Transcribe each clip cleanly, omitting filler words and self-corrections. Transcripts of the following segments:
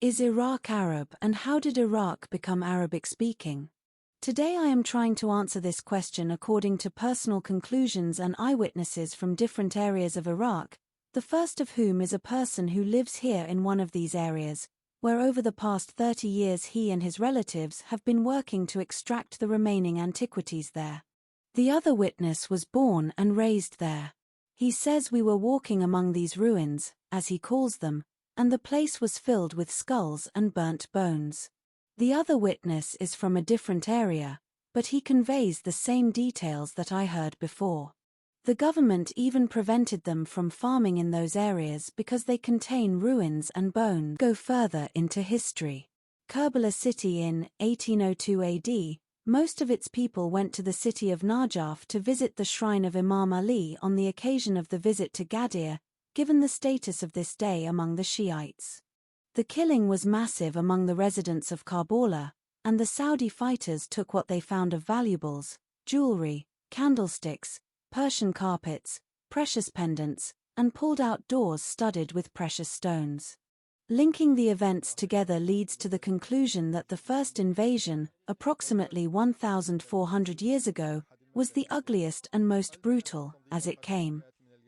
Is Iraq Arab, and how did Iraq become Arabic-speaking? Today I am trying to answer this question according to personal conclusions and eyewitnesses from different areas of Iraq, the first of whom is a person who lives here in one of these areas, where over the past 30 years he and his relatives have been working to extract the remaining antiquities there. The other witness was born and raised there. He says we were walking among these ruins, as he calls them, and the place was filled with skulls and burnt bones. The other witness is from a different area, but he conveys the same details that I heard before. The government even prevented them from farming in those areas because they contain ruins and bone. Go further into history. Kerbala city in 1802 AD, most of its people went to the city of Najaf to visit the shrine of Imam Ali on the occasion of the visit to Gadir, given the status of this day among the Shiites. The killing was massive among the residents of Karbala, and the Saudi fighters took what they found of valuables, jewelry, candlesticks, Persian carpets, precious pendants, and pulled out doors studded with precious stones. Linking the events together leads to the conclusion that the first invasion, approximately 1,400 years ago, was the ugliest and most brutal, as it came.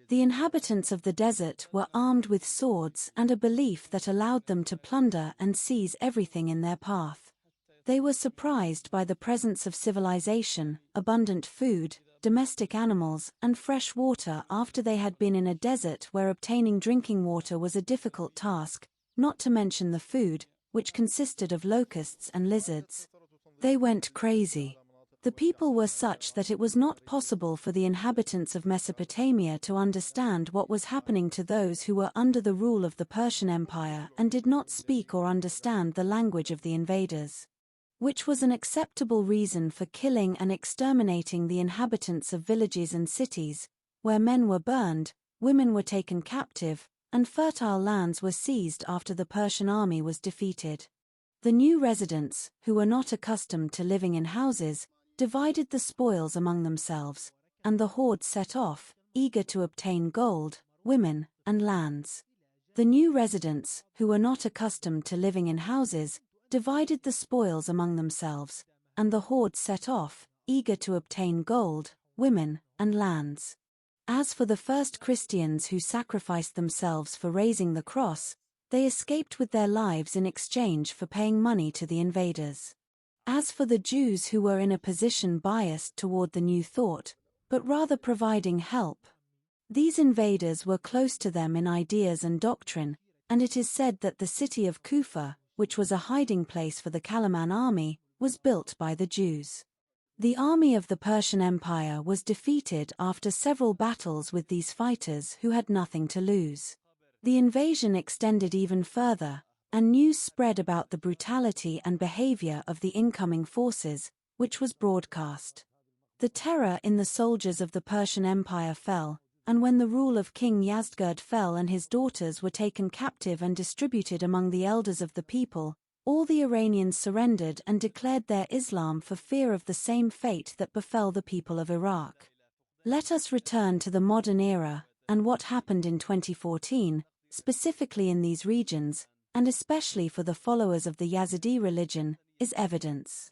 The inhabitants of the desert were armed with swords and a belief that allowed them to plunder and seize everything in their path. They were surprised by the presence of civilization, abundant food, domestic animals, and fresh water after they had been in a desert where obtaining drinking water was a difficult task, not to mention the food, which consisted of locusts and lizards. They went crazy. The people were such that it was not possible for the inhabitants of Mesopotamia to understand what was happening to those who were under the rule of the Persian Empire and did not speak or understand the language of the invaders. Which was an acceptable reason for killing and exterminating the inhabitants of villages and cities, where men were burned, women were taken captive, and fertile lands were seized after the Persian army was defeated. The new residents, who were not accustomed to living in houses, divided the spoils among themselves, and the horde set off, eager to obtain gold, women, and lands. The new residents, who were not accustomed to living in houses, divided the spoils among themselves, and the horde set off, eager to obtain gold, women, and lands. As for the first Christians who sacrificed themselves for raising the cross, they escaped with their lives in exchange for paying money to the invaders. As for the Jews who were in a position biased toward the new thought, but rather providing help, these invaders were close to them in ideas and doctrine, and it is said that the city of Kufa, which was a hiding place for the Kalaman army, was built by the Jews. The army of the Persian Empire was defeated after several battles with these fighters who had nothing to lose. The invasion extended even further, and news spread about the brutality and behavior of the incoming forces, which was broadcast. The terror in the soldiers of the Persian Empire fell, and when the rule of King Yazdgerd fell and his daughters were taken captive and distributed among the elders of the people, all the Iranians surrendered and declared their Islam for fear of the same fate that befell the people of Iraq. Let us return to the modern era, and what happened in 2014, specifically in these regions, and especially for the followers of the Yazidi religion, is evidence.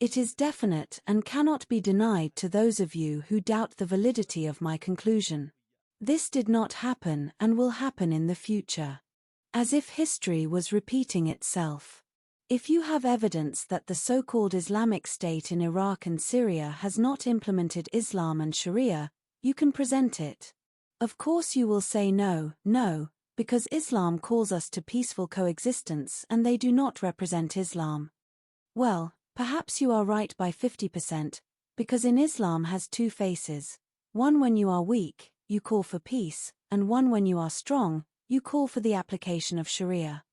It is definite and cannot be denied to those of you who doubt the validity of my conclusion. This did not happen and will happen in the future. As if history was repeating itself. If you have evidence that the so-called Islamic State in Iraq and Syria has not implemented Islam and Sharia, you can present it. Of course you will say no, because Islam calls us to peaceful coexistence and they do not represent Islam. Well, perhaps you are right by 50%, because in Islam has two faces. One when you are weak, you call for peace, and one when you are strong, you call for the application of Sharia.